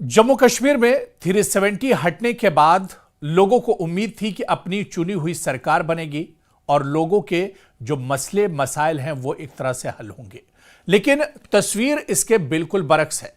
जम्मू कश्मीर में 370 हटने के बाद लोगों को उम्मीद थी कि अपनी चुनी हुई सरकार बनेगी और लोगों के जो मसले मसाइल हैं वो एक तरह से हल होंगे। लेकिन तस्वीर इसके बिल्कुल बरक्स है।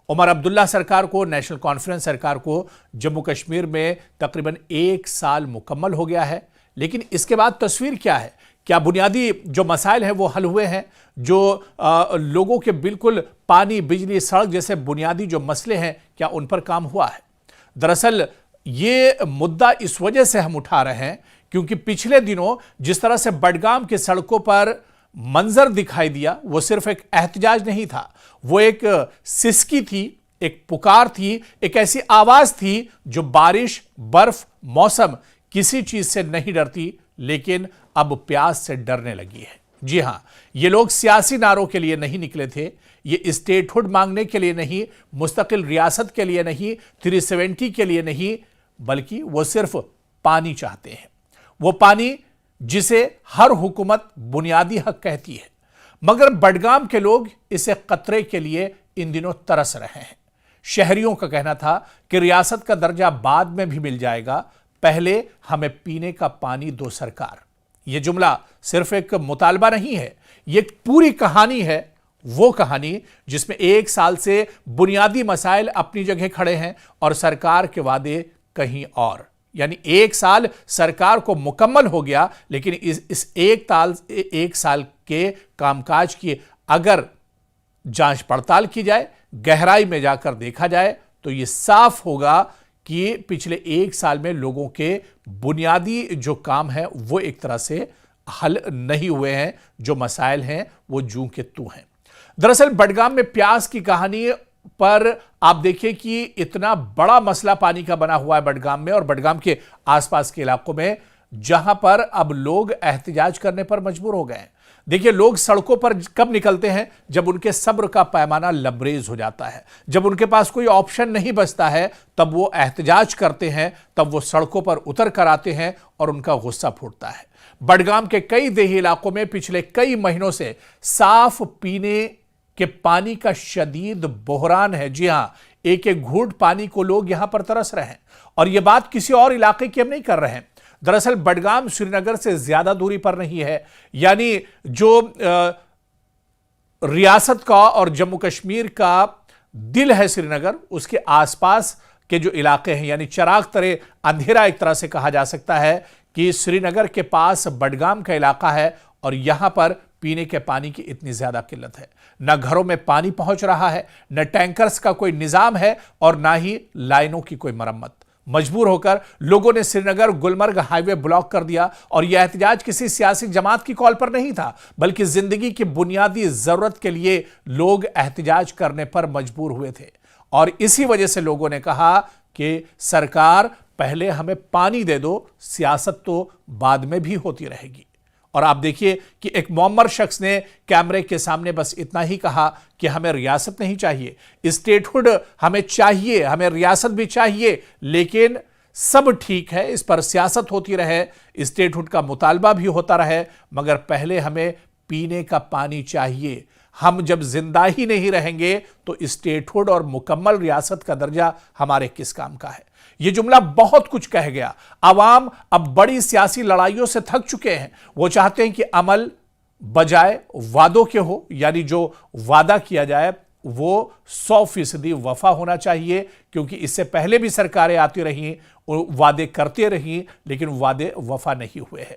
उमर अब्दुल्ला सरकार को, नेशनल कॉन्फ्रेंस सरकार को जम्मू कश्मीर में तकरीबन 1 साल मुकम्मल हो गया है। लेकिन इसके बाद तस्वीर क्या है? क्या बुनियादी जो मसाइल हैं वो हल हुए हैं? जो लोगों के बिल्कुल पानी, बिजली, सड़क जैसे बुनियादी जो मसले हैं, क्या उन पर काम हुआ है? दरअसल ये मुद्दा इस वजह से हम उठा रहे हैं क्योंकि पिछले दिनों जिस तरह से बडगाम की सड़कों पर मंजर दिखाई दिया, वो सिर्फ एक एहतजाज नहीं था, वो एक सिसकी थी, एक पुकार थी, एक ऐसी आवाज थी जो बारिश, बर्फ, मौसम किसी चीज से नहीं डरती, लेकिन अब प्यास से डरने लगी है। जी हां, ये लोग सियासी नारों के लिए नहीं निकले थे, ये स्टेटहुड मांगने के लिए नहीं, मुस्तकिल रियासत के लिए नहीं, 370 के लिए नहीं, बल्कि वो सिर्फ पानी चाहते हैं। वो पानी जिसे हर हुकूमत बुनियादी हक कहती है। मगर बडगाम के लोग इसे कतरे के लिए इन दिनों तरस रहे हैं। शहरियों का कहना था कि रियासत का दर्जा बाद में भी मिल जाएगा, पहले हमें पीने का पानी दो सरकार। यह जुमला सिर्फ एक मुतालबा नहीं है, यह एक पूरी कहानी है। वो कहानी जिसमें 1 साल से बुनियादी मसाइल अपनी जगह खड़े हैं और सरकार के वादे कहीं और। यानी 1 साल सरकार को मुकम्मल हो गया, लेकिन इस एक साल के कामकाज की अगर जांच पड़ताल की जाए, गहराई में जाकर देखा जाए, तो यह साफ होगा कि पिछले 1 साल में लोगों के बुनियादी जो काम है वो एक तरह से हल नहीं हुए हैं। जो मसाइल हैं वो जूं के तू हैं। दरअसल बडगाम में प्यास की कहानी पर आप देखिए कि इतना बड़ा मसला पानी का बना हुआ है बडगाम में और बडगाम के आसपास के इलाकों में, जहां पर अब लोग एहतजाज करने पर मजबूर हो गए हैं। देखिए, लोग सड़कों पर कब निकलते हैं? जब उनके सब्र का पैमाना लबरेज हो जाता है, जब उनके पास कोई ऑप्शन नहीं बचता है, तब वो एहतजाज करते हैं, तब वो सड़कों पर उतर कर आते हैं और उनका गुस्सा फूटता है। बडगाम के कई देही इलाकों में पिछले कई महीनों से साफ पीने के पानी का शदीद बहरान है। जी हां, एक एक घूंट पानी को लोग यहां पर तरस रहे हैं और यह बात किसी और इलाके की हम नहीं कर रहे हैं। दरअसल बडगाम श्रीनगर से ज्यादा दूरी पर नहीं है, यानी जो रियासत का और जम्मू कश्मीर का दिल है श्रीनगर, उसके आसपास के जो इलाके हैं, यानी चिराग तरे अंधेरा एक तरह से कहा जा सकता है कि श्रीनगर के पास बडगाम का इलाका है और यहां पर पीने के पानी की इतनी ज्यादा किल्लत है। न घरों में पानी पहुंच रहा है, न टैंकर्स का कोई निजाम है और ना ही लाइनों की कोई मरम्मत। मजबूर होकर लोगों ने श्रीनगर गुलमर्ग हाईवे ब्लॉक कर दिया और यह एहतजाज किसी सियासी जमात की कॉल पर नहीं था, बल्कि जिंदगी की बुनियादी जरूरत के लिए लोग एहतजाज करने पर मजबूर हुए थे। और इसी वजह से लोगों ने कहा कि सरकार पहले हमें पानी दे दो, सियासत तो बाद में भी होती रहेगी। और आप देखिए कि एक मुअम्मर शख्स ने कैमरे के सामने बस इतना ही कहा कि हमें रियासत नहीं चाहिए, स्टेटहुड हमें चाहिए, हमें रियासत भी चाहिए, लेकिन सब ठीक है, इस पर सियासत होती रहे, स्टेटहुड का मुतालबा भी होता रहे, मगर पहले हमें पीने का पानी चाहिए। हम जब जिंदा ही नहीं रहेंगे तो स्टेटहुड और मुकम्मल रियासत का दर्जा हमारे किस काम का है? यह जुमला बहुत कुछ कह गया। आवाम अब बड़ी सियासी लड़ाइयों से थक चुके हैं। वो चाहते हैं कि अमल बजाय वादों के हो, यानी जो वादा किया जाए वो 100% वफा होना चाहिए, क्योंकि इससे पहले भी सरकारें आती रही, वादे करते रही, लेकिन वादे वफा नहीं हुए हैं।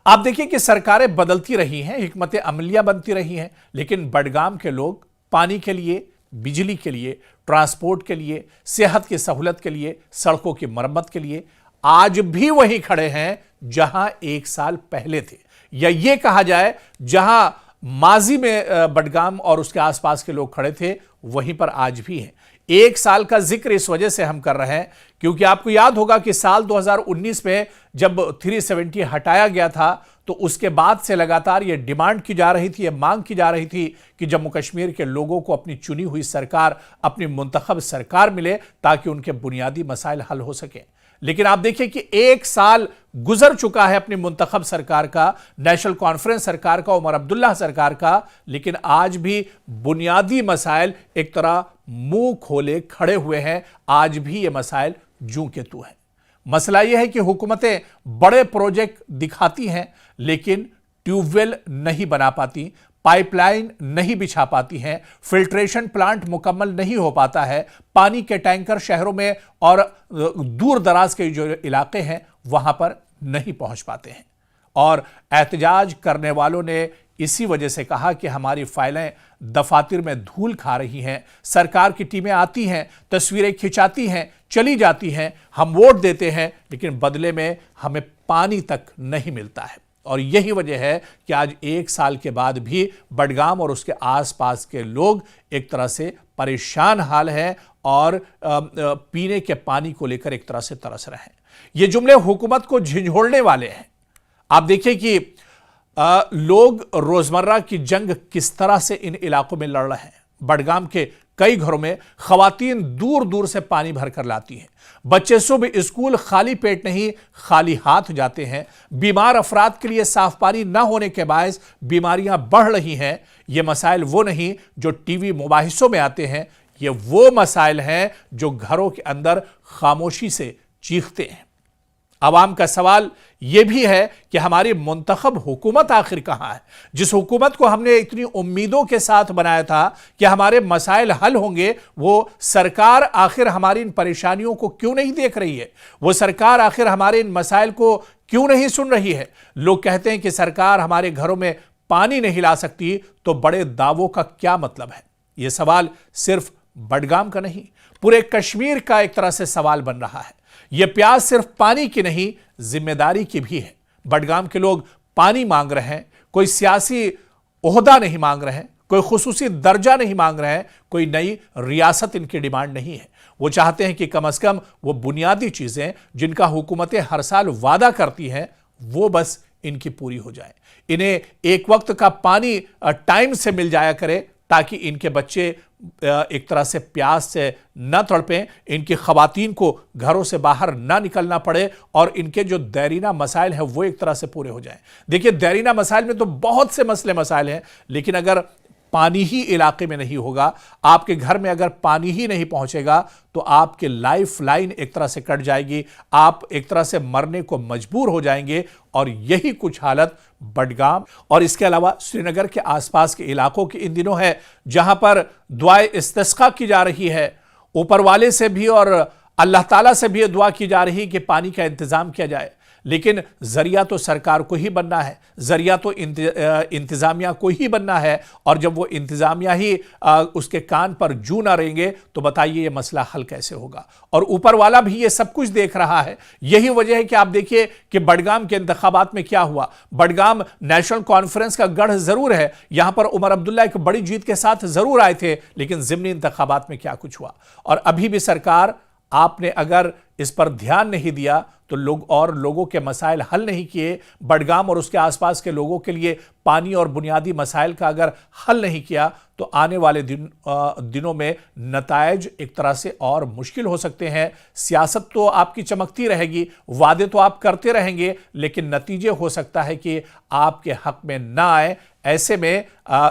आप देखिए कि सरकारें बदलती रही हैं, हिकमत अमलियां बनती रही हैं, लेकिन बडगाम के लोग पानी के लिए, बिजली के लिए, ट्रांसपोर्ट के लिए, सेहत की सहूलत के लिए, सड़कों की मरम्मत के लिए आज भी वहीं खड़े हैं जहां 1 साल पहले थे, या यह कहा जाए जहां माजी में बडगाम और उसके आसपास के लोग खड़े थे, वहीं पर आज भी हैं। 1 साल का जिक्र इस वजह से हम कर रहे हैं क्योंकि आपको याद होगा कि साल 2019 में जब 370 हटाया गया था, तो उसके बाद से लगातार यह डिमांड की जा रही थी, यह मांग की जा रही थी कि जम्मू कश्मीर के लोगों को अपनी चुनी हुई सरकार, अपनी मुंतखब सरकार मिले ताकि उनके बुनियादी मसाइल हल हो सके। लेकिन आप देखिए कि 1 साल गुजर चुका है अपनी मुंतखब सरकार का, नेशनल कॉन्फ्रेंस सरकार का, उमर अब्दुल्ला सरकार का, लेकिन आज भी बुनियादी मसाइल एक तरह मुंह खोले खड़े हुए हैं। आज भी ये मसाइल जूं के तू हैं। मसला यह है कि हुकूमतें बड़े प्रोजेक्ट दिखाती हैं लेकिन ट्यूबवेल नहीं बना पाती, पाइपलाइन नहीं बिछा पाती हैं, फिल्ट्रेशन प्लांट मुकम्मल नहीं हो पाता है, पानी के टैंकर शहरों में और दूर दराज के जो इलाके हैं वहां पर नहीं पहुंच पाते हैं। और एहतजाज करने वालों ने इसी वजह से कहा कि हमारी फाइलें दफातर में धूल खा रही हैं, सरकार की टीमें आती हैं, तस्वीरें खिंचाती हैं, चली जाती हैं, हम वोट देते हैं लेकिन बदले में हमें पानी तक नहीं मिलता है। और यही वजह है कि आज 1 साल के बाद भी बडगाम और उसके आसपास के लोग एक तरह से परेशान हाल हैं और पीने के पानी को लेकर एक तरह से तरस रहे हैं। ये जुमले हुकूमत को झिंझोड़ने वाले हैं। आप देखिए कि लोग रोजमर्रा की जंग किस तरह से इन इलाकों में लड़ रहे हैं। बडगाम के कई घरों में खवातीन दूर दूर से पानी भरकर लाती हैं, बच्चे सुबह स्कूल खाली पेट नहीं खाली हाथ जाते हैं। बीमार अफराद के लिए साफ पानी न होने के बायस बीमारियां बढ़ रही हैं। ये मसाइल वो नहीं जो टीवी मुबाहिसों में आते हैं, ये वो मसाइल हैं जो घरों के अंदर खामोशी से चीखते हैं। आवाम का सवाल यह भी है कि हमारी मुंतखब हुकूमत आखिर कहां है, जिस हुकूमत को हमने इतनी उम्मीदों के साथ बनाया था कि हमारे मसाइल हल होंगे। वो सरकार आखिर हमारी इन परेशानियों को क्यों नहीं देख रही है? वो सरकार आखिर हमारे इन मसाइल को क्यों नहीं सुन रही है? लोग कहते हैं कि सरकार हमारे घरों में पानी नहीं ला सकती, तो बड़े दावों का क्या मतलब है? यह सवाल सिर्फ बडगाम का नहीं, पूरे कश्मीर का एक तरह से सवाल बन रहा है। यह प्यास सिर्फ पानी की नहीं, जिम्मेदारी की भी है। बडगाम के लोग पानी मांग रहे हैं, कोई सियासी ओहदा नहीं मांग रहे हैं, कोई खुसूसी दर्जा नहीं मांग रहे हैं, कोई नई रियासत इनकी डिमांड नहीं है। वो चाहते हैं कि कम से कम वो बुनियादी चीजें जिनका हुकूमतें हर साल वादा करती हैं वो बस इनकी पूरी हो जाए। इन्हें एक वक्त का पानी टाइम से मिल जाया करे ताकि इनके बच्चे एक तरह से प्यास से न तड़पें, इनकी खवातीन को घरों से बाहर ना निकलना पड़े और इनके जो दैरीना मसाइल हैं वो एक तरह से पूरे हो जाएं। देखिए, दैरीना मसाइल में तो बहुत से मसाइल हैं, लेकिन अगर पानी ही इलाके में नहीं होगा, आपके घर में अगर पानी ही नहीं पहुंचेगा तो आपकी लाइफ लाइन एक तरह से कट जाएगी, आप एक तरह से मरने को मजबूर हो जाएंगे। और यही कुछ हालत बडगाम और इसके अलावा श्रीनगर के आसपास के इलाकों की इन दिनों है, जहां पर दुआए इस्तिस्का की जा रही है। ऊपर वाले से भी और अल्लाह ताला से भी दुआ की जा रही है कि पानी का इंतजाम किया जाए, लेकिन जरिया तो सरकार को ही बनना है, जरिया तो इंतजामिया को ही बनना है। और जब वो इंतजामिया ही उसके कान पर जू ना रहेंगे तो बताइए ये मसला हल कैसे होगा? और ऊपर वाला भी ये सब कुछ देख रहा है। यही वजह है कि आप देखिए कि बडगाम के इंतखाबात में क्या हुआ। बडगाम नेशनल कॉन्फ्रेंस का गढ़ जरूर है, यहां पर उमर अब्दुल्ला एक बड़ी जीत के साथ जरूर आए थे, लेकिन जिमनी इंतखाबात में क्या कुछ हुआ? और अभी भी सरकार, आपने अगर इस पर ध्यान नहीं दिया तो लोगों के मसाइल हल नहीं किए, बडगाम और उसके आसपास के लोगों के लिए पानी और बुनियादी मसाइल का अगर हल नहीं किया तो आने वाले दिनों में नतायज एक तरह से और मुश्किल हो सकते हैं। सियासत तो आपकी चमकती रहेगी, वादे तो आप करते रहेंगे, लेकिन नतीजे हो सकता है कि आपके हक में ना आए। ऐसे में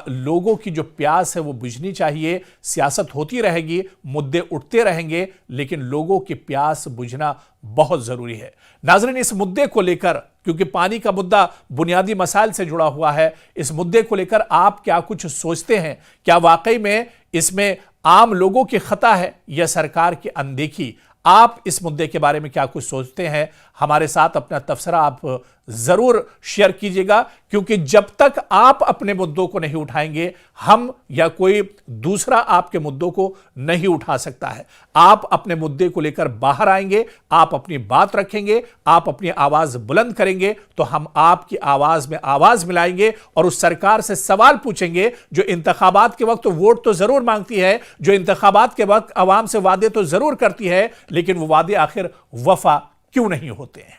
लोगों की जो प्यास है वो बुझनी चाहिए। सियासत होती रहेगी, मुद्दे उठते रहेंगे, लेकिन लोगों की प्यास बुझना बहुत जरूरी है। नाज़रीन, इस मुद्दे को लेकर, क्योंकि पानी का मुद्दा बुनियादी मसाइल से जुड़ा हुआ है, इस मुद्दे को लेकर आप क्या कुछ सोचते हैं? क्या वाकई में इसमें आम लोगों की खता है या सरकार की अनदेखी? आप इस मुद्दे के बारे में क्या कुछ सोचते हैं? हमारे साथ अपना तबसरा आप जरूर शेयर कीजिएगा, क्योंकि जब तक आप अपने मुद्दों को नहीं उठाएंगे, हम या कोई दूसरा आपके मुद्दों को नहीं उठा सकता है। आप अपने मुद्दे को लेकर बाहर आएंगे, आप अपनी बात रखेंगे, आप अपनी आवाज बुलंद करेंगे, तो हम आपकी आवाज में आवाज मिलाएंगे और उस सरकार से सवाल पूछेंगे जो इंतखाबात के वक्त वोट तो जरूर मांगती है, जो इंतखाबात के वक्त आवाम से वादे तो जरूर करती है, लेकिन वो वादे आखिर वफा क्यों नहीं होते हैं?